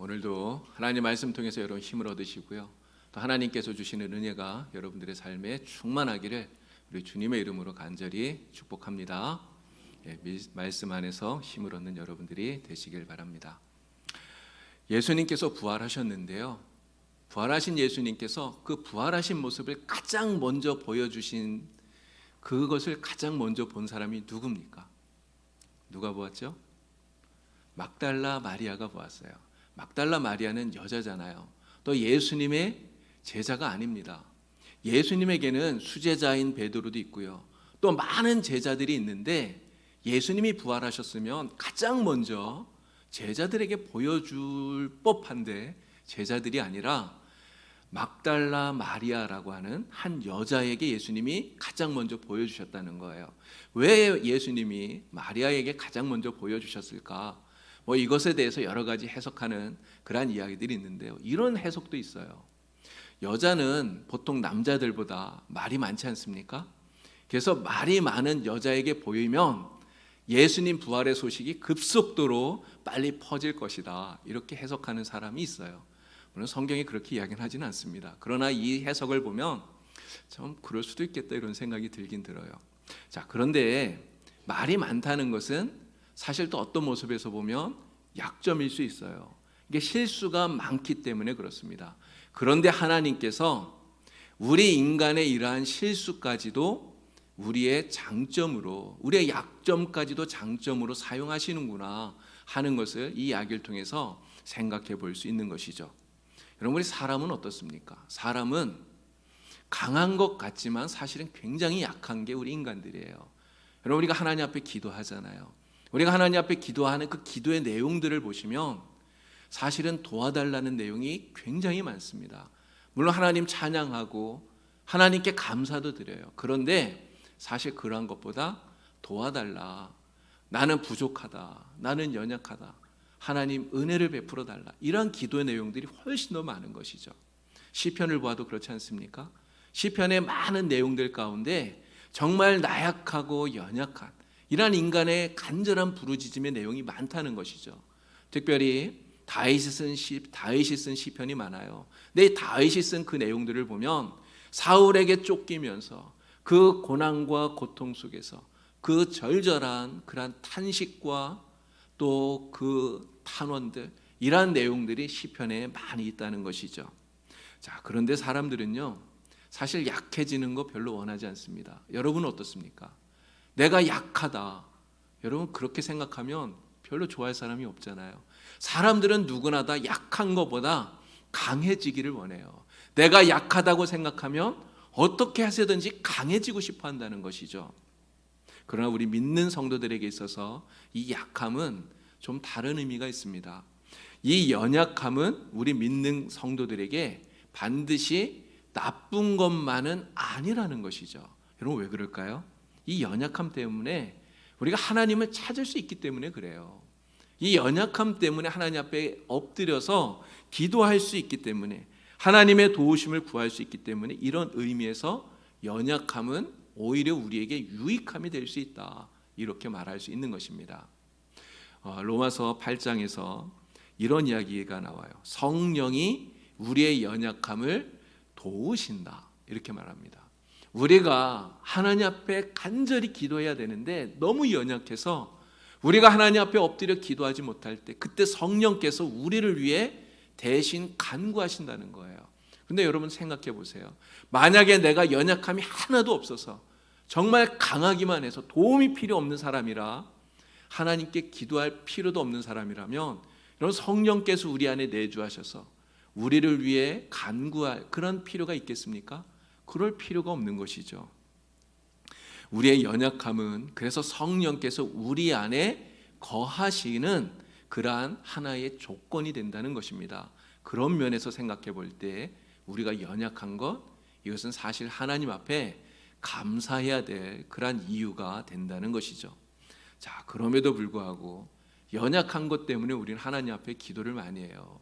오늘도 하나님 말씀 통해서 여러분 힘을 얻으시고요. 또 하나님께서 주시는 은혜가 여러분들의 삶에 충만하기를 우리 주님의 이름으로 간절히 축복합니다. 말씀 안에서 힘을 얻는 여러분들이 되시길 바랍니다. 예수님께서 부활하셨는데요. 부활하신 예수님께서 그 부활하신 모습을 가장 먼저 보여주신 그것을 가장 먼저 본 사람이 누굽니까? 누가 보았죠? 막달라 마리아가 보았어요. 막달라 마리아는 여자잖아요. 또 예수님의 제자가 아닙니다. 예수님에게는 수제자인 베드로도 있고요. 또 많은 제자들이 있는데 예수님이 부활하셨으면 가장 먼저 제자들에게 보여줄 법한데 제자들이 아니라 막달라 마리아라고 하는 한 여자에게 예수님이 가장 먼저 보여주셨다는 거예요. 왜 예수님이 마리아에게 가장 먼저 보여주셨을까? 이것에 대해서 여러 가지 해석하는 그러한 이야기들이 있는데요. 이런 해석도 있어요. 여자는 보통 남자들보다 말이 많지 않습니까? 그래서 말이 많은 여자에게 보이면 예수님 부활의 소식이 급속도로 빨리 퍼질 것이다. 이렇게 해석하는 사람이 있어요. 물론 성경이 그렇게 이야기는 하지는 않습니다. 그러나 이 해석을 보면 좀 그럴 수도 있겠다 이런 생각이 들긴 들어요. 자, 그런데 말이 많다는 것은 사실 또 어떤 모습에서 보면 약점일 수 있어요. 이게 실수가 많기 때문에 그렇습니다. 그런데 하나님께서 우리 인간의 이러한 실수까지도 우리의 장점으로, 우리의 약점까지도 장점으로 사용하시는구나 하는 것을 이 이야기를 통해서 생각해 볼 수 있는 것이죠. 여러분, 우리 사람은 어떻습니까? 사람은 강한 것 같지만 사실은 굉장히 약한 게 우리 인간들이에요. 여러분, 우리가 하나님 앞에 기도하잖아요. 우리가 하나님 앞에 기도하는 그 기도의 내용들을 보시면 사실은 도와달라는 내용이 굉장히 많습니다. 물론 하나님 찬양하고 하나님께 감사도 드려요. 그런데 사실 그러한 것보다 도와달라, 나는 부족하다, 나는 연약하다, 하나님 은혜를 베풀어 달라, 이러한 기도의 내용들이 훨씬 더 많은 것이죠. 시편을 보아도 그렇지 않습니까? 시편의 많은 내용들 가운데 정말 나약하고 연약한 이러한 인간의 간절한 부르짖음의 내용이 많다는 것이죠. 특별히 다윗이 쓴 시편이 많아요. 근데 다윗이 쓴 그 내용들을 보면 사울에게 쫓기면서 그 고난과 고통 속에서 그 절절한 그러한 탄식과 또 그 탄원들, 이러한 내용들이 시편에 많이 있다는 것이죠. 자, 그런데 사람들은요, 사실 약해지는 거 별로 원하지 않습니다. 여러분은 어떻습니까? 내가 약하다. 여러분, 그렇게 생각하면 별로 좋아할 사람이 없잖아요. 사람들은 누구나 다 약한 것보다 강해지기를 원해요. 내가 약하다고 생각하면 어떻게 해서든지 강해지고 싶어 한다는 것이죠. 그러나 우리 믿는 성도들에게 있어서 이 약함은 좀 다른 의미가 있습니다. 이 연약함은 우리 믿는 성도들에게 반드시 나쁜 것만은 아니라는 것이죠. 여러분, 왜 그럴까요? 이 연약함 때문에 우리가 하나님을 찾을 수 있기 때문에 그래요. 이 연약함 때문에 하나님 앞에 엎드려서 기도할 수 있기 때문에, 하나님의 도우심을 구할 수 있기 때문에, 이런 의미에서 연약함은 오히려 우리에게 유익함이 될 수 있다, 이렇게 말할 수 있는 것입니다. 로마서 8장에서 이런 이야기가 나와요. 성령이 우리의 연약함을 도우신다, 이렇게 말합니다. 우리가 하나님 앞에 간절히 기도해야 되는데 너무 연약해서 우리가 하나님 앞에 엎드려 기도하지 못할 때, 그때 성령께서 우리를 위해 대신 간구하신다는 거예요. 근데 여러분 생각해 보세요. 만약에 내가 연약함이 하나도 없어서 정말 강하기만 해서 도움이 필요 없는 사람이라, 하나님께 기도할 필요도 없는 사람이라면, 여러분, 성령께서 우리 안에 내주하셔서 우리를 위해 간구할 그런 필요가 있겠습니까? 그럴 필요가 없는 것이죠. 우리의 연약함은 그래서 성령께서 우리 안에 거하시는 그러한 하나의 조건이 된다는 것입니다. 그런 면에서 생각해 볼 때 우리가 연약한 것, 이것은 사실 하나님 앞에 감사해야 될 그러한 이유가 된다는 것이죠. 자, 그럼에도 불구하고 연약한 것 때문에 우리는 하나님 앞에 기도를 많이 해요.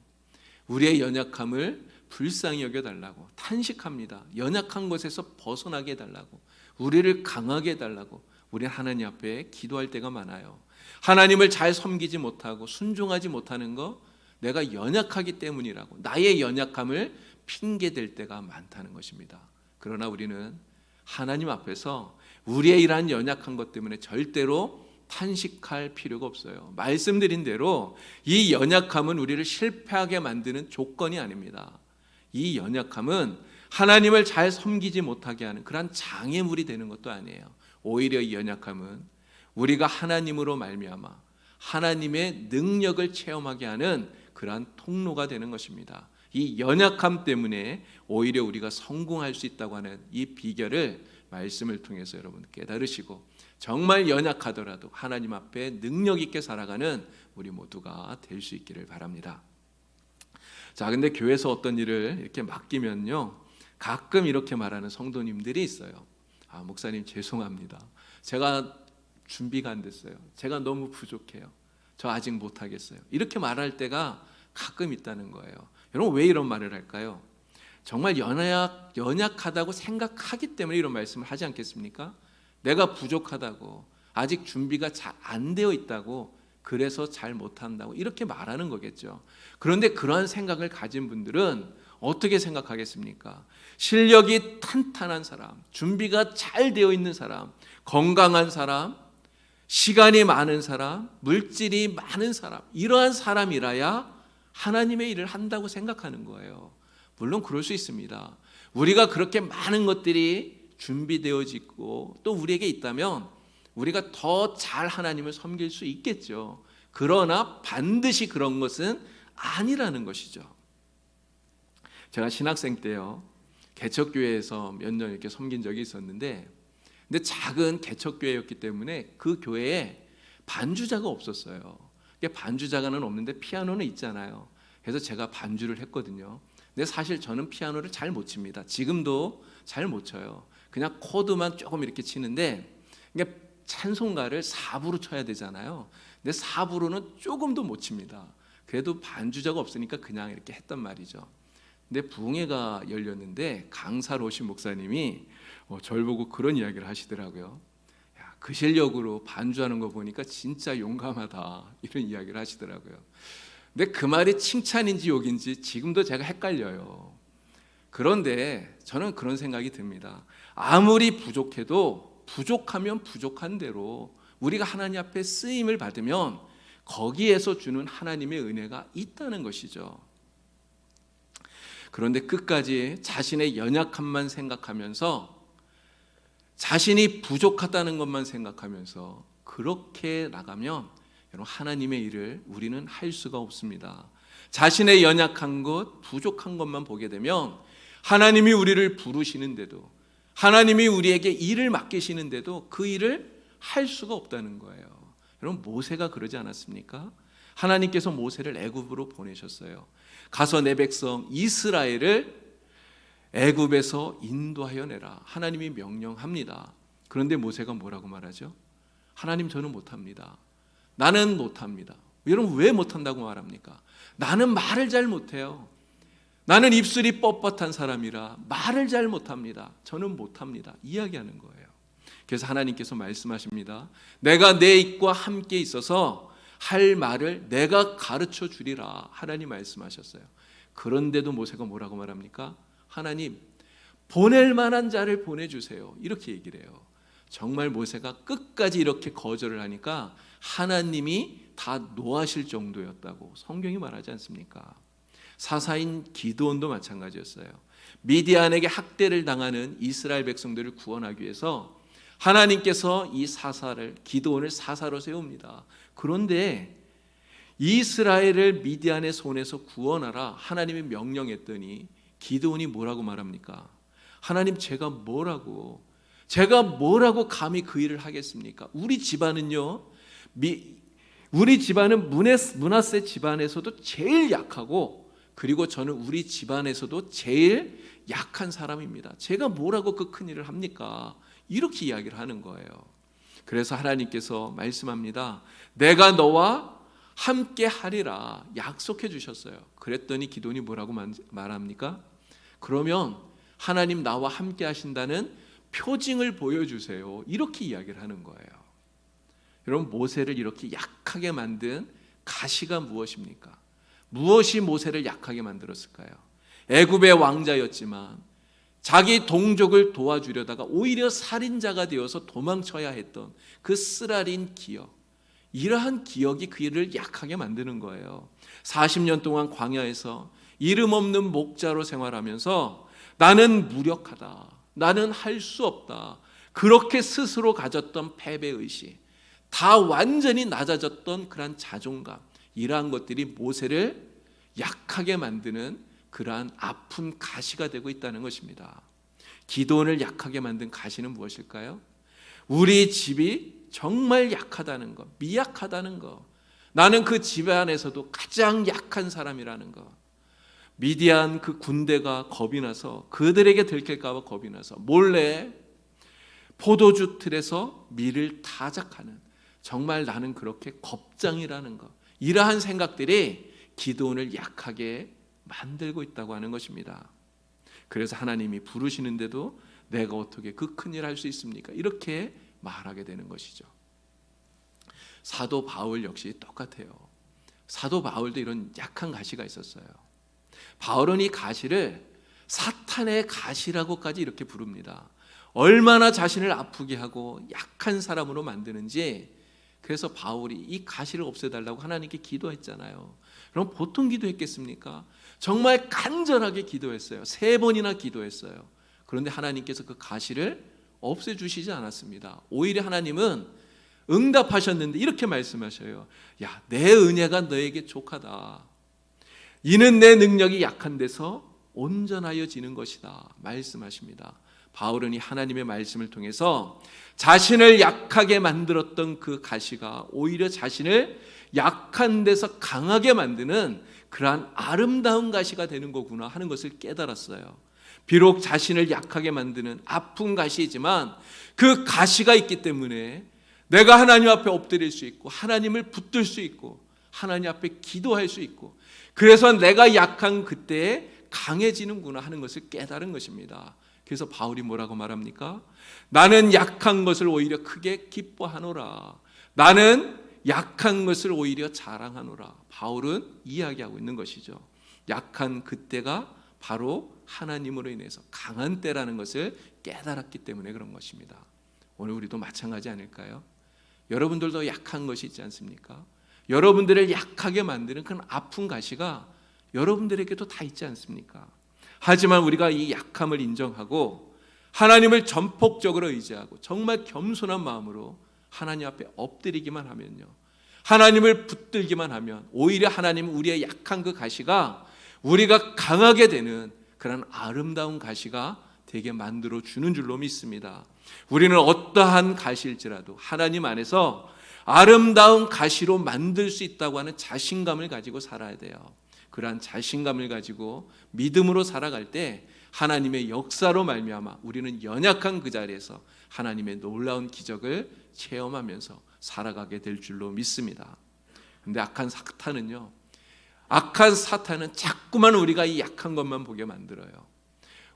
우리의 연약함을 불쌍히 여겨달라고 탄식합니다. 연약한 것에서 벗어나게 해달라고, 우리를 강하게 해달라고 우리는 하나님 앞에 기도할 때가 많아요. 하나님을 잘 섬기지 못하고 순종하지 못하는 거, 내가 연약하기 때문이라고 나의 연약함을 핑계댈 때가 많다는 것입니다. 그러나 우리는 하나님 앞에서 우리의 이러한 연약한 것 때문에 절대로 탄식할 필요가 없어요. 말씀드린 대로 이 연약함은 우리를 실패하게 만드는 조건이 아닙니다. 이 연약함은 하나님을 잘 섬기지 못하게 하는 그러한 장애물이 되는 것도 아니에요. 오히려 이 연약함은 우리가 하나님으로 말미암아 하나님의 능력을 체험하게 하는 그러한 통로가 되는 것입니다. 이 연약함 때문에 오히려 우리가 성공할 수 있다고 하는 이 비결을 말씀을 통해서 여러분 깨달으시고 정말 연약하더라도 하나님 앞에 능력 있게 살아가는 우리 모두가 될 수 있기를 바랍니다. 자, 근데 교회에서 어떤 일을 이렇게 맡기면요, 가끔 이렇게 말하는 성도님들이 있어요. 목사님 죄송합니다. 제가 준비가 안 됐어요. 제가 너무 부족해요. 저 아직 못하겠어요. 이렇게 말할 때가 가끔 있다는 거예요. 여러분 왜 이런 말을 할까요? 정말 연약하다고 생각하기 때문에 이런 말씀을 하지 않겠습니까? 내가 부족하다고, 아직 준비가 잘 안 되어 있다고, 그래서 잘 못한다고 이렇게 말하는 거겠죠. 그런데 그러한 생각을 가진 분들은 어떻게 생각하겠습니까? 실력이 탄탄한 사람, 준비가 잘 되어 있는 사람, 건강한 사람, 시간이 많은 사람, 물질이 많은 사람, 이러한 사람이라야 하나님의 일을 한다고 생각하는 거예요. 물론 그럴 수 있습니다. 우리가 그렇게 많은 것들이 준비되어지고 또 우리에게 있다면 우리가 더 잘 하나님을 섬길 수 있겠죠. 그러나 반드시 그런 것은 아니라는 것이죠. 제가 신학생 때요, 개척교회에서 몇 년 이렇게 섬긴 적이 있었는데, 근데 작은 개척교회였기 때문에 그 교회에 반주자가 없었어요. 반주자가는 없는데 피아노는 있잖아요. 그래서 제가 반주를 했거든요. 근데 사실 저는 피아노를 잘 못 칩니다. 지금도 잘 못 쳐요. 그냥 코드만 조금 이렇게 치는데, 그러니까 찬송가를 4부로 쳐야 되잖아요. 근데 4부로는 조금도 못 칩니다. 그래도 반주자가 없으니까 그냥 이렇게 했단 말이죠. 근데 부흥회가 열렸는데 강사로 오신 목사님이 저를 보고 그런 이야기를 하시더라고요. 야, 그 실력으로 반주하는 거 보니까 진짜 용감하다, 이런 이야기를 하시더라고요. 근데 그 말이 칭찬인지 욕인지 지금도 제가 헷갈려요. 그런데 저는 그런 생각이 듭니다. 아무리 부족해도 부족하면 부족한 대로 우리가 하나님 앞에 쓰임을 받으면 거기에서 주는 하나님의 은혜가 있다는 것이죠. 그런데 끝까지 자신의 연약함만 생각하면서, 자신이 부족하다는 것만 생각하면서 그렇게 나가면 여러분 하나님의 일을 우리는 할 수가 없습니다. 자신의 연약한 것, 부족한 것만 보게 되면 하나님이 우리를 부르시는데도, 하나님이 우리에게 일을 맡기시는데도 그 일을 할 수가 없다는 거예요. 여러분 모세가 그러지 않았습니까? 하나님께서 모세를 애굽으로 보내셨어요. 가서 내 백성 이스라엘을 애굽에서 인도하여 내라, 하나님이 명령합니다. 그런데 모세가 뭐라고 말하죠? 하나님 저는 못합니다. 나는 못합니다. 여러분 왜 못한다고 말합니까? 나는 말을 잘 못해요. 나는 입술이 뻣뻣한 사람이라 말을 잘 못합니다. 저는 못합니다. 이야기하는 거예요. 그래서 하나님께서 말씀하십니다. 내가 내 입과 함께 있어서 할 말을 내가 가르쳐 주리라, 하나님 말씀하셨어요. 그런데도 모세가 뭐라고 말합니까? 하나님 보낼 만한 자를 보내주세요, 이렇게 얘기를 해요. 정말 모세가 끝까지 이렇게 거절을 하니까 하나님이 다 노하실 정도였다고 성경이 말하지 않습니까? 사사인 기드온도 마찬가지였어요. 미디안에게 학대를 당하는 이스라엘 백성들을 구원하기 위해서 하나님께서 이 사사를, 기드온을 사사로 세웁니다. 그런데 이스라엘을 미디안의 손에서 구원하라 하나님이 명령했더니 기드온이 뭐라고 말합니까? 하나님 제가 뭐라고 감히 그 일을 하겠습니까? 우리 집안은요, 우리 집안은 므낫세 집안에서도 제일 약하고, 그리고 저는 우리 집안에서도 제일 약한 사람입니다. 제가 뭐라고 그 큰 일을 합니까? 이렇게 이야기를 하는 거예요. 그래서 하나님께서 말씀합니다. 내가 너와 함께 하리라 약속해 주셨어요. 그랬더니 기도니 뭐라고 말합니까? 그러면 하나님 나와 함께 하신다는 표징을 보여주세요, 이렇게 이야기를 하는 거예요. 여러분 모세를 이렇게 약하게 만든 가시가 무엇입니까? 무엇이 모세를 약하게 만들었을까요? 애굽의 왕자였지만 자기 동족을 도와주려다가 오히려 살인자가 되어서 도망쳐야 했던 그 쓰라린 기억, 이러한 기억이 그를 약하게 만드는 거예요. 40년 동안 광야에서 이름 없는 목자로 생활하면서 나는 무력하다, 나는 할 수 없다, 그렇게 스스로 가졌던 패배의식, 다 완전히 낮아졌던 그러한 자존감, 이러한 것들이 모세를 약하게 만드는 그러한 아픈 가시가 되고 있다는 것입니다. 기드온을 약하게 만든 가시는 무엇일까요? 우리 집이 정말 약하다는 것, 미약하다는 것, 나는 그 집안에서도 가장 약한 사람이라는 것, 미디안 그 군대가 겁이 나서 그들에게 들킬까 봐 겁이 나서 몰래 포도주 틀에서 밀을 타작하는, 정말 나는 그렇게 겁장이라는 것, 이러한 생각들이 기드온을 약하게 만들고 있다고 하는 것입니다. 그래서 하나님이 부르시는데도 내가 어떻게 그 큰일 할 수 있습니까? 이렇게 말하게 되는 것이죠. 사도 바울 역시 똑같아요. 사도 바울도 이런 약한 가시가 있었어요. 바울은 이 가시를 사탄의 가시라고까지 이렇게 부릅니다. 얼마나 자신을 아프게 하고 약한 사람으로 만드는지. 그래서 바울이 이 가시를 없애달라고 하나님께 기도했잖아요. 그럼 보통 기도했겠습니까? 정말 간절하게 기도했어요. 3번이나 기도했어요. 그런데 하나님께서 그 가시를 없애주시지 않았습니다. 오히려 하나님은 응답하셨는데 이렇게 말씀하셔요. 야, 내 은혜가 너에게 족하다. 이는 내 능력이 약한 데서 온전하여지는 것이다 말씀하십니다. 바울은 이 하나님의 말씀을 통해서 자신을 약하게 만들었던 그 가시가 오히려 자신을 약한 데서 강하게 만드는 그러한 아름다운 가시가 되는 거구나 하는 것을 깨달았어요. 비록 자신을 약하게 만드는 아픈 가시이지만 그 가시가 있기 때문에 내가 하나님 앞에 엎드릴 수 있고 하나님을 붙들 수 있고 하나님 앞에 기도할 수 있고, 그래서 내가 약한 그때에 강해지는구나 하는 것을 깨달은 것입니다. 그래서 바울이 뭐라고 말합니까? 나는 약한 것을 오히려 크게 기뻐하노라. 나는 약한 것을 오히려 자랑하노라. 바울은 이야기하고 있는 것이죠. 약한 그때가 바로 하나님으로 인해서 강한 때라는 것을 깨달았기 때문에 그런 것입니다. 오늘 우리도 마찬가지 아닐까요? 여러분들도 약한 것이 있지 않습니까? 여러분들을 약하게 만드는 그런 아픈 가시가 여러분들에게도 다 있지 않습니까? 하지만 우리가 이 약함을 인정하고 하나님을 전폭적으로 의지하고 정말 겸손한 마음으로 하나님 앞에 엎드리기만 하면요, 하나님을 붙들기만 하면 오히려 하나님은 우리의 약한 그 가시가 우리가 강하게 되는 그런 아름다운 가시가 되게 만들어 주는 줄로 믿습니다. 우리는 어떠한 가시일지라도 하나님 안에서 아름다운 가시로 만들 수 있다고 하는 자신감을 가지고 살아야 돼요. 그러한 자신감을 가지고 믿음으로 살아갈 때 하나님의 역사로 말미암아 우리는 연약한 그 자리에서 하나님의 놀라운 기적을 체험하면서 살아가게 될 줄로 믿습니다. 그런데 악한 사탄은 자꾸만 우리가 이 약한 것만 보게 만들어요.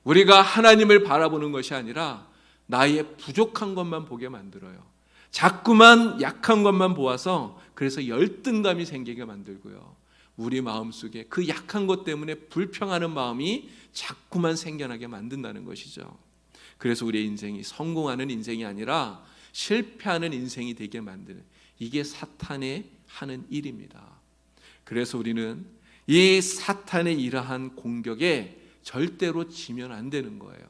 우리가 하나님을 바라보는 것이 아니라 나의 부족한 것만 보게 만들어요. 자꾸만 약한 것만 보아서 그래서 열등감이 생기게 만들고요, 우리 마음속에 그 약한 것 때문에 불평하는 마음이 자꾸만 생겨나게 만든다는 것이죠. 그래서 우리의 인생이 성공하는 인생이 아니라 실패하는 인생이 되게 만드는, 이게 사탄의 하는 일입니다. 그래서 우리는 이 사탄의 이러한 공격에 절대로 지면 안 되는 거예요.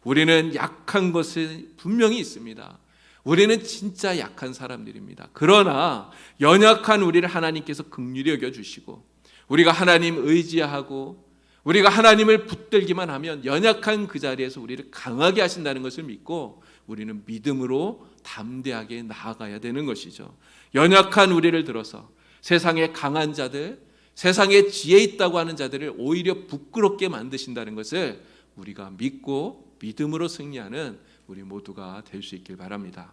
우리는 약한 것이 분명히 있습니다. 우리는 진짜 약한 사람들입니다. 그러나 연약한 우리를 하나님께서 긍휼히 여겨주시고 우리가 하나님 의지하고 우리가 하나님을 붙들기만 하면 연약한 그 자리에서 우리를 강하게 하신다는 것을 믿고 우리는 믿음으로 담대하게 나아가야 되는 것이죠. 연약한 우리를 들어서 세상의 강한 자들, 세상에 지혜 있다고 하는 자들을 오히려 부끄럽게 만드신다는 것을 우리가 믿고 믿음으로 승리하는 우리 모두가 될 수 있길 바랍니다.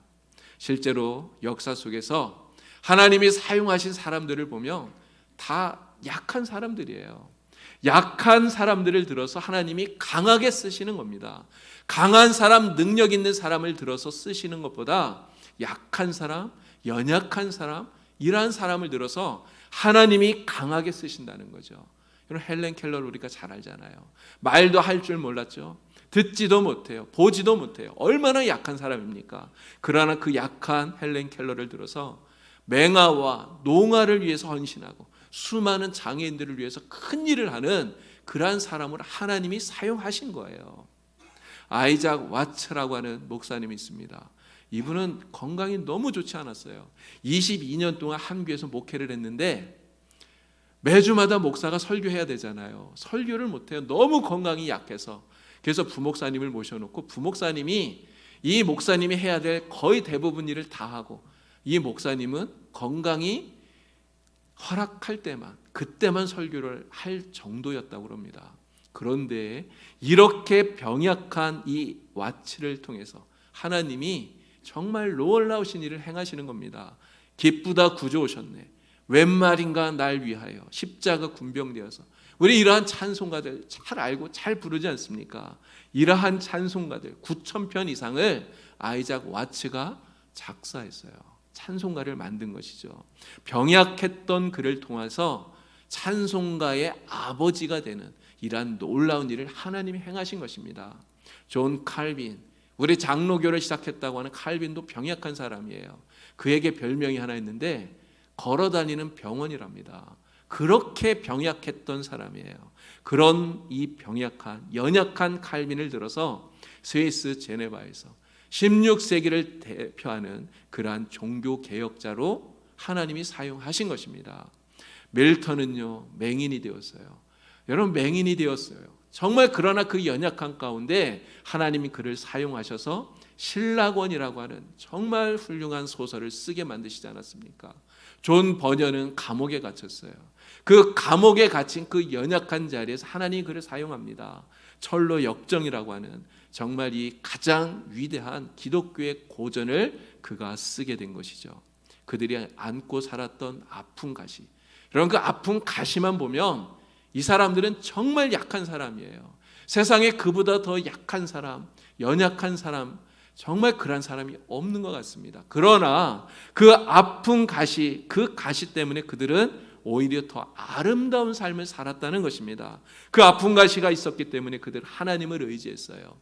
실제로 역사 속에서 하나님이 사용하신 사람들을 보면 다 약한 사람들이에요. 약한 사람들을 들어서 하나님이 강하게 쓰시는 겁니다. 강한 사람, 능력 있는 사람을 들어서 쓰시는 것보다 약한 사람, 연약한 사람, 이러한 사람을 들어서 하나님이 강하게 쓰신다는 거죠. 여러분, 헬렌 켈러를 우리가 잘 알잖아요. 말도 할 줄 몰랐죠. 듣지도 못해요. 보지도 못해요. 얼마나 약한 사람입니까? 그러나 그 약한 헬렌 켈러를 들어서 맹아와 농아를 위해서 헌신하고 수많은 장애인들을 위해서 큰 일을 하는 그러한 사람을 하나님이 사용하신 거예요. 아이작 와츠라고 하는 목사님이 있습니다. 이분은 건강이 너무 좋지 않았어요. 22년 동안 한교에서 목회를 했는데 매주마다 목사가 설교해야 되잖아요. 설교를 못해요. 너무 건강이 약해서. 그래서 부목사님을 모셔놓고 부목사님이 이 목사님이 해야 될 거의 대부분 일을 다 하고 이 목사님은 건강이 허락할 때만 그때만 설교를 할 정도였다고 합니다. 그런데 이렇게 병약한 이 와치를 통해서 하나님이 정말 놀라우신 일을 행하시는 겁니다. 기쁘다 구주 오셨네. 웬 말인가 날 위하여 십자가 군병되어서. 우리 이러한 찬송가들 잘 알고 잘 부르지 않습니까? 이러한 찬송가들 9,000편 이상을 아이작 와츠가 작사했어요. 찬송가를 만든 것이죠. 병약했던 그를 통해서 찬송가의 아버지가 되는 이러한 놀라운 일을 하나님이 행하신 것입니다. 존 칼빈, 우리 장로교를 시작했다고 하는 칼빈도 병약한 사람이에요. 그에게 별명이 하나 있는데 걸어다니는 병원이랍니다. 그렇게 병약했던 사람이에요. 그런 이 병약한 연약한 칼빈을 들어서 스위스 제네바에서 16세기를 대표하는 그러한 종교 개혁자로 하나님이 사용하신 것입니다. 밀턴은요 맹인이 되었어요. 여러분, 맹인이 되었어요. 정말 그러나 그 연약한 가운데 하나님이 그를 사용하셔서 신라권이라고 하는 정말 훌륭한 소설을 쓰게 만드시지 않았습니까? 존 버녀는 감옥에 갇혔어요. 그 감옥에 갇힌 그 연약한 자리에서 하나님이 그를 사용합니다. 철로 역정이라고 하는 정말 이 가장 위대한 기독교의 고전을 그가 쓰게 된 것이죠. 그들이 안고 살았던 아픈 가시. 여러분, 그 아픈 가시만 보면 이 사람들은 정말 약한 사람이에요. 세상에 그보다 더 약한 사람, 연약한 사람, 정말 그런 사람이 없는 것 같습니다. 그러나 그 아픈 가시, 그 가시 때문에 그들은 오히려 더 아름다운 삶을 살았다는 것입니다. 그 아픈 가시가 있었기 때문에 그들은 하나님을 의지했어요.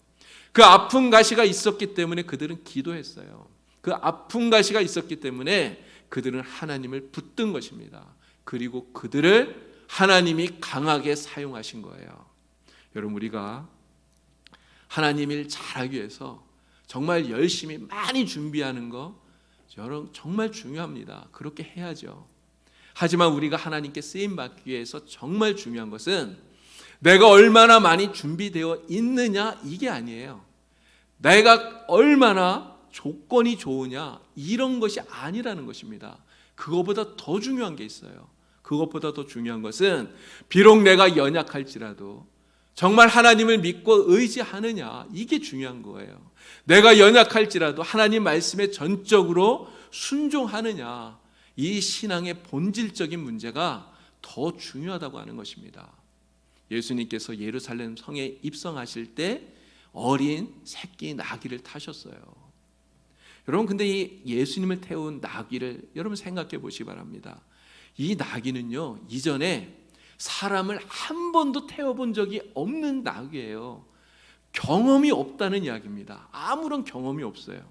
그 아픈 가시가 있었기 때문에 그들은 기도했어요. 그 아픈 가시가 있었기 때문에 그들은 하나님을 붙든 것입니다. 그리고 그들을 하나님이 강하게 사용하신 거예요. 여러분, 우리가 하나님 일 잘하기 위해서 정말 열심히 많이 준비하는 거 여러분 정말 중요합니다. 그렇게 해야죠. 하지만 우리가 하나님께 쓰임받기 위해서 정말 중요한 것은 내가 얼마나 많이 준비되어 있느냐 이게 아니에요. 내가 얼마나 조건이 좋으냐 이런 것이 아니라는 것입니다. 그것보다 더 중요한 게 있어요. 그것보다 더 중요한 것은 비록 내가 연약할지라도 정말 하나님을 믿고 의지하느냐 이게 중요한 거예요. 내가 연약할지라도 하나님 말씀에 전적으로 순종하느냐 이 신앙의 본질적인 문제가 더 중요하다고 하는 것입니다. 예수님께서 예루살렘 성에 입성하실 때 어린 새끼 나귀를 타셨어요. 여러분, 근데 이 예수님을 태운 나귀를 여러분 생각해 보시기 바랍니다. 이 나귀는요 이전에 사람을 한 번도 태워본 적이 없는 나귀예요. 경험이 없다는 이야기입니다. 아무런 경험이 없어요.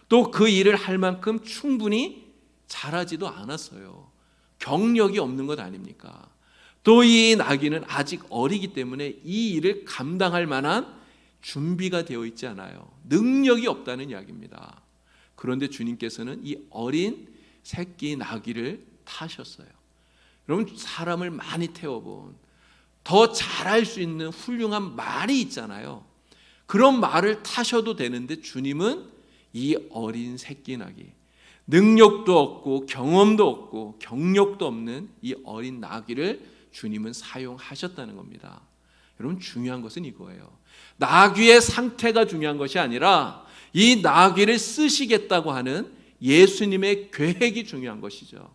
또 그 일을 할 만큼 충분히 잘하지도 않았어요. 경력이 없는 것 아닙니까? 또 이 나귀는 아직 어리기 때문에 이 일을 감당할 만한 준비가 되어 있지 않아요. 능력이 없다는 이야기입니다. 그런데 주님께서는 이 어린 새끼 나귀를 타셨어요. 여러분, 사람을 많이 태워본 더 잘할 수 있는 훌륭한 말이 있잖아요. 그런 말을 타셔도 되는데 주님은 이 어린 새끼 나귀, 능력도 없고 경험도 없고 경력도 없는 이 어린 나귀를 주님은 사용하셨다는 겁니다. 여러분, 중요한 것은 이거예요. 나귀의 상태가 중요한 것이 아니라 이 나귀를 쓰시겠다고 하는 예수님의 계획이 중요한 것이죠.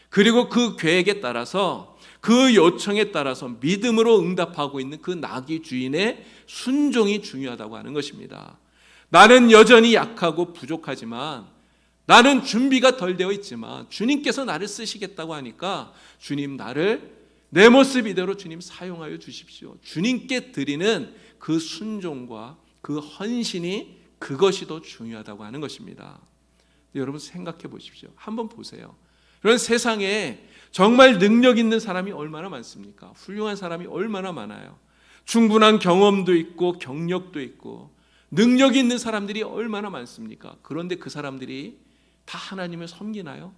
그리고 그 계획에 따라서 그 요청에 따라서 믿음으로 응답하고 있는 그 나귀 주인의 순종이 중요하다고 하는 것입니다. 나는 여전히 약하고 부족하지만 나는 준비가 덜 되어 있지만 주님께서 나를 쓰시겠다고 하니까 주님 나를 내 모습 이대로 주님 사용하여 주십시오. 주님께 드리는 그 순종과 그 헌신이 그것이 더 중요하다고 하는 것입니다. 여러분 생각해 보십시오. 한번 보세요. 그런 세상에 정말 능력 있는 사람이 얼마나 많습니까? 훌륭한 사람이 얼마나 많아요. 충분한 경험도 있고 경력도 있고 능력이 있는 사람들이 얼마나 많습니까? 그런데 그 사람들이 다 하나님을 섬기나요?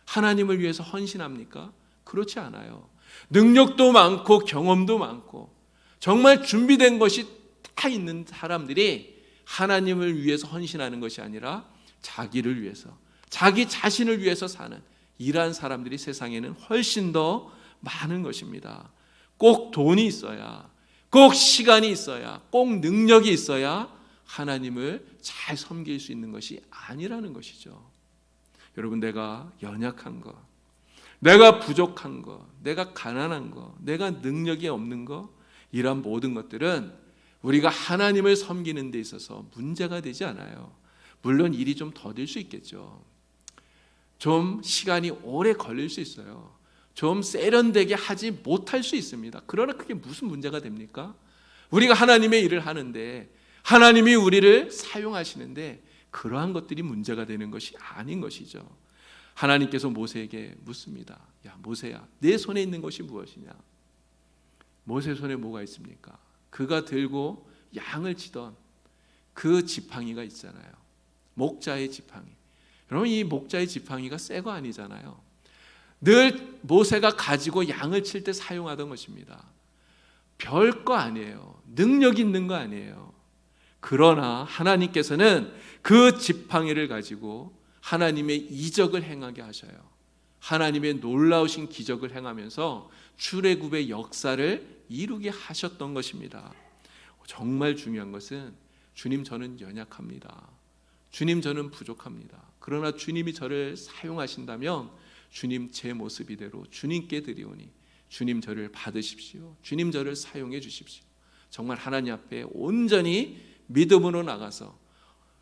하나님을 위해서 헌신합니까? 그렇지 않아요. 능력도 많고 경험도 많고 정말 준비된 것이 다 있는 사람들이 하나님을 위해서 헌신하는 것이 아니라 자기를 위해서, 자기 자신을 위해서 사는 이러한 사람들이 세상에는 훨씬 더 많은 것입니다. 꼭 돈이 있어야, 꼭 시간이 있어야, 꼭 능력이 있어야 하나님을 잘 섬길 수 있는 것이 아니라는 것이죠. 여러분, 내가 연약한 것, 내가 부족한 것, 내가 가난한 것, 내가 능력이 없는 것, 이러한 모든 것들은 우리가 하나님을 섬기는 데 있어서 문제가 되지 않아요. 물론 일이 좀 더딜 수 있겠죠. 좀 시간이 오래 걸릴 수 있어요. 좀 세련되게 하지 못할 수 있습니다. 그러나 그게 무슨 문제가 됩니까? 우리가 하나님의 일을 하는데 하나님이 우리를 사용하시는데 그러한 것들이 문제가 되는 것이 아닌 것이죠. 하나님께서 모세에게 묻습니다. 야, 모세야, 내 손에 있는 것이 무엇이냐? 모세 손에 뭐가 있습니까? 그가 들고 양을 치던 그 지팡이가 있잖아요. 목자의 지팡이. 여러분, 이 목자의 지팡이가 새 거 아니잖아요. 늘 모세가 가지고 양을 칠 때 사용하던 것입니다. 별 거 아니에요. 능력 있는 거 아니에요. 그러나 하나님께서는 그 지팡이를 가지고 하나님의 이적을 행하게 하셔요. 하나님의 놀라우신 기적을 행하면서 출애굽의 역사를 이루게 하셨던 것입니다. 정말 중요한 것은 주님, 저는 연약합니다. 주님, 저는 부족합니다. 그러나 주님이 저를 사용하신다면 주님, 제 모습 이대로 주님께 드리오니 주님, 저를 받으십시오. 주님, 저를 사용해 주십시오. 정말 하나님 앞에 온전히 믿음으로 나가서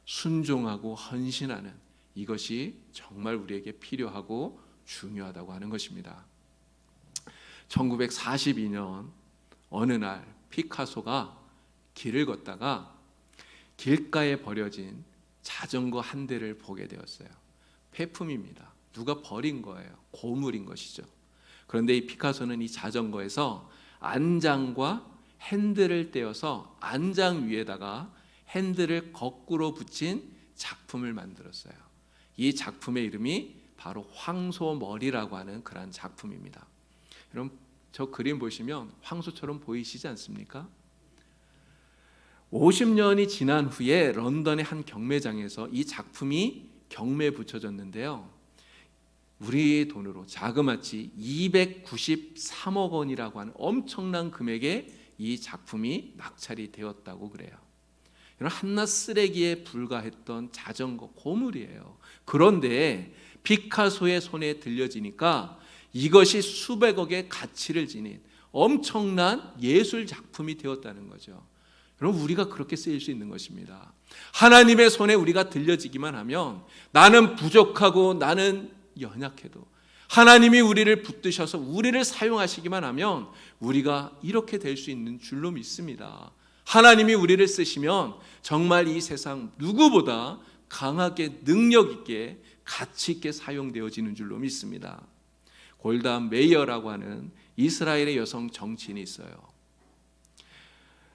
순종하고 헌신하는 이것이 정말 우리에게 필요하고 중요하다고 하는 것입니다. 1942년 어느 날 피카소가 길을 걷다가 길가에 버려진 자전거 한 대를 보게 되었어요. 폐품입니다. 누가 버린 거예요. 고물인 것이죠. 그런데 이 피카소는 이 자전거에서 안장과 핸들을 떼어서 안장 위에다가 핸들을 거꾸로 붙인 작품을 만들었어요. 이 작품의 이름이 바로 황소머리라고 하는 그런 작품입니다. 여러분, 저 그림 보시면 황소처럼 보이시지 않습니까? 50년이 지난 후에 런던의 한 경매장에서 이 작품이 경매에 붙여졌는데요. 우리 돈으로 자그마치 293억 원이라고 하는 엄청난 금액에 이 작품이 낙찰이 되었다고 그래요. 이런 한낱 쓰레기에 불과했던 자전거 고물이에요. 그런데 피카소의 손에 들려지니까 이것이 수백억의 가치를 지닌 엄청난 예술 작품이 되었다는 거죠. 여러분, 우리가 그렇게 쓰일 수 있는 것입니다. 하나님의 손에 우리가 들려지기만 하면 나는 부족하고 나는 연약해도 하나님이 우리를 붙드셔서 우리를 사용하시기만 하면 우리가 이렇게 될 수 있는 줄로 믿습니다. 하나님이 우리를 쓰시면 정말 이 세상 누구보다 강하게 능력 있게 가치 있게 사용되어지는 줄로 믿습니다. 골다 메이어라고 하는 이스라엘의 여성 정치인이 있어요.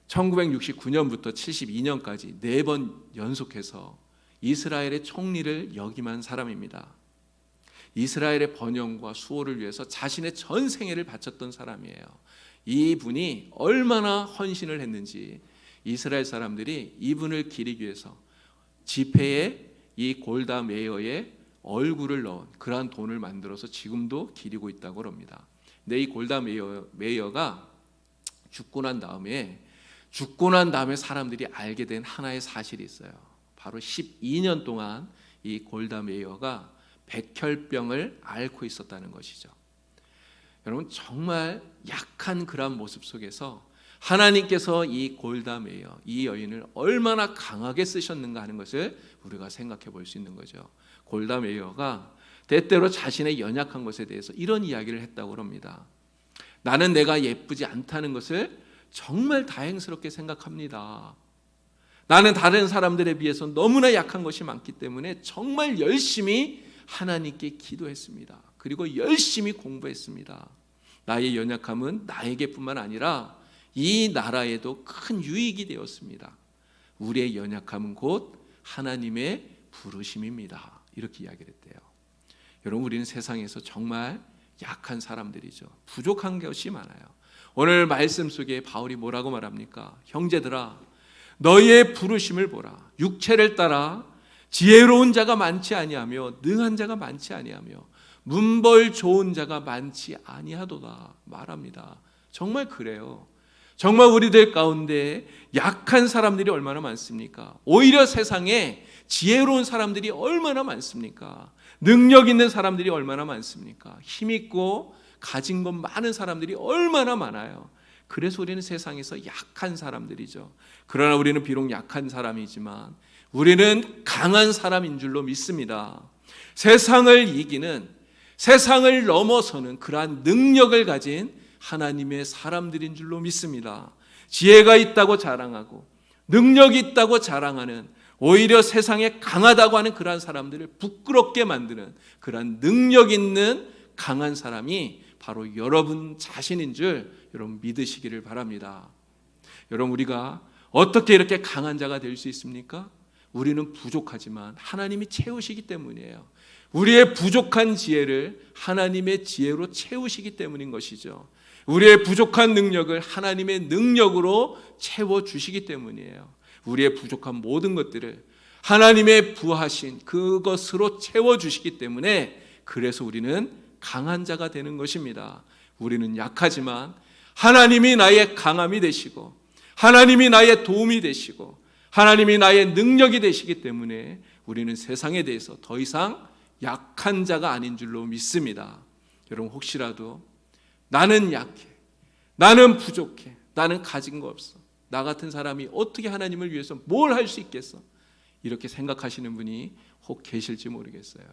1969년부터 72년까지 4번 연속해서 이스라엘의 총리를 역임한 사람입니다. 이스라엘의 번영과 수호를 위해서 자신의 전 생애를 바쳤던 사람이에요. 이분이 얼마나 헌신을 했는지 이스라엘 사람들이 이분을 기리기 위해서 지폐에 이 골다 메이어의 얼굴을 넣은 그러한 돈을 만들어서 지금도 기리고 있다고 합니다. 근데 이 골다 메이어가 죽고 난 다음에 사람들이 알게 된 하나의 사실이 있어요. 바로 12년 동안 이 골다 메이어가 백혈병을 앓고 있었다는 것이죠. 여러분, 정말 약한 그런 모습 속에서 하나님께서 이 골다 메이어, 이 여인을 얼마나 강하게 쓰셨는가 하는 것을 우리가 생각해 볼 수 있는 거죠. 골다 메이어가 때때로 자신의 연약한 것에 대해서 이런 이야기를 했다고 합니다. 나는 내가 예쁘지 않다는 것을 정말 다행스럽게 생각합니다. 나는 다른 사람들에 비해서 너무나 약한 것이 많기 때문에 정말 열심히 하나님께 기도했습니다. 그리고 열심히 공부했습니다. 나의 연약함은 나에게뿐만 아니라 이 나라에도 큰 유익이 되었습니다. 우리의 연약함은 곧 하나님의 부르심입니다. 이렇게 이야기를 했대요. 여러분, 우리는 세상에서 정말 약한 사람들이죠. 부족한 것이 많아요. 오늘 말씀 속에 바울이 뭐라고 말합니까? 형제들아, 너희의 부르심을 보라. 육체를 따라 지혜로운 자가 많지 아니하며 능한 자가 많지 아니하며 문벌 좋은 자가 많지 아니하도다 말합니다. 정말 그래요. 정말 우리들 가운데 약한 사람들이 얼마나 많습니까? 오히려 세상에 지혜로운 사람들이 얼마나 많습니까? 능력 있는 사람들이 얼마나 많습니까? 힘 있고 가진 것 많은 사람들이 얼마나 많아요. 그래서 우리는 세상에서 약한 사람들이죠. 그러나 우리는 비록 약한 사람이지만 우리는 강한 사람인 줄로 믿습니다. 세상을 이기는, 세상을 넘어서는 그러한 능력을 가진 하나님의 사람들인 줄로 믿습니다. 지혜가 있다고 자랑하고 능력이 있다고 자랑하는, 오히려 세상에 강하다고 하는 그러한 사람들을 부끄럽게 만드는 그러한 능력 있는 강한 사람이 바로 여러분 자신인 줄 여러분 믿으시기를 바랍니다. 여러분, 우리가 어떻게 이렇게 강한 자가 될 수 있습니까? 우리는 부족하지만 하나님이 채우시기 때문이에요. 우리의 부족한 지혜를 하나님의 지혜로 채우시기 때문인 것이죠. 우리의 부족한 능력을 하나님의 능력으로 채워주시기 때문이에요. 우리의 부족한 모든 것들을 하나님의 부하신 그것으로 채워주시기 때문에, 그래서 우리는 강한 자가 되는 것입니다. 우리는 약하지만 하나님이 나의 강함이 되시고 하나님이 나의 도움이 되시고 하나님이 나의 능력이 되시기 때문에 우리는 세상에 대해서 더 이상 약한 자가 아닌 줄로 믿습니다. 여러분, 혹시라도 나는 약해, 나는 부족해, 나는 가진 거 없어, 나 같은 사람이 어떻게 하나님을 위해서 뭘 할 수 있겠어, 이렇게 생각하시는 분이 혹 계실지 모르겠어요.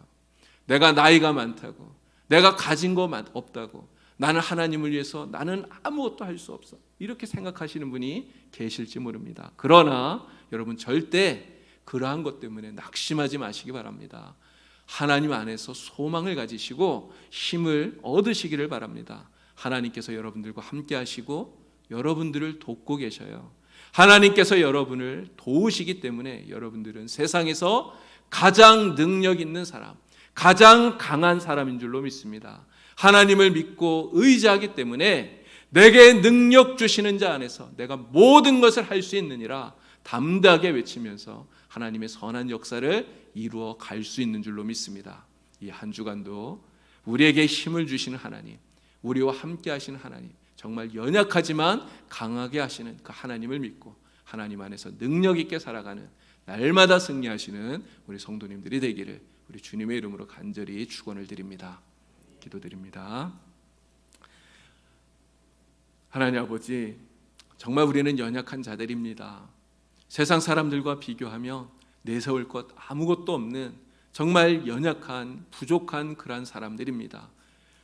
내가 나이가 많다고, 내가 가진 거 없다고, 나는 하나님을 위해서 나는 아무것도 할 수 없어, 이렇게 생각하시는 분이 계실지 모릅니다. 그러나 여러분, 절대 그러한 것 때문에 낙심하지 마시기 바랍니다. 하나님 안에서 소망을 가지시고 힘을 얻으시기를 바랍니다. 하나님께서 여러분들과 함께 하시고 여러분들을 돕고 계셔요. 하나님께서 여러분을 도우시기 때문에 여러분들은 세상에서 가장 능력 있는 사람, 가장 강한 사람인 줄로 믿습니다. 하나님을 믿고 의지하기 때문에 내게 능력 주시는 자 안에서 내가 모든 것을 할 수 있느니라 담대하게 외치면서 하나님의 선한 역사를 이루어 갈 수 있는 줄로 믿습니다. 이 한 주간도 우리에게 힘을 주시는 하나님, 우리와 함께 하시는 하나님, 정말 연약하지만 강하게 하시는 그 하나님을 믿고 하나님 안에서 능력 있게 살아가는, 날마다 승리하시는 우리 성도님들이 되기를 우리 주님의 이름으로 간절히 축원을 드립니다. 기도드립니다. 하나님 아버지, 정말 우리는 연약한 자들입니다. 세상 사람들과 비교하면 내세울 것 아무것도 없는 정말 연약한, 부족한 그러한 사람들입니다.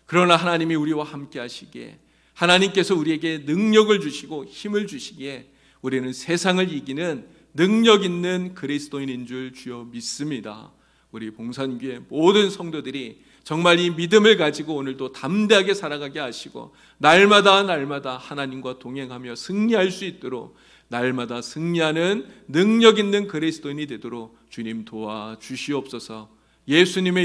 그러나 하나님이 우리와 함께 하시기에, 하나님께서 우리에게 능력을 주시고 힘을 주시기에 우리는 세상을 이기는 능력 있는 그리스도인인 줄 주여 믿습니다. 우리 봉산교회 모든 성도들이 정말 이 믿음을 가지고 오늘도 담대하게 살아가게 하시고 날마다 하나님과 동행하며 승리할 수 있도록, 날마다 승리하는 능력 있는 그리스도인이 되도록 주님 도와주시옵소서. 예수님의 이름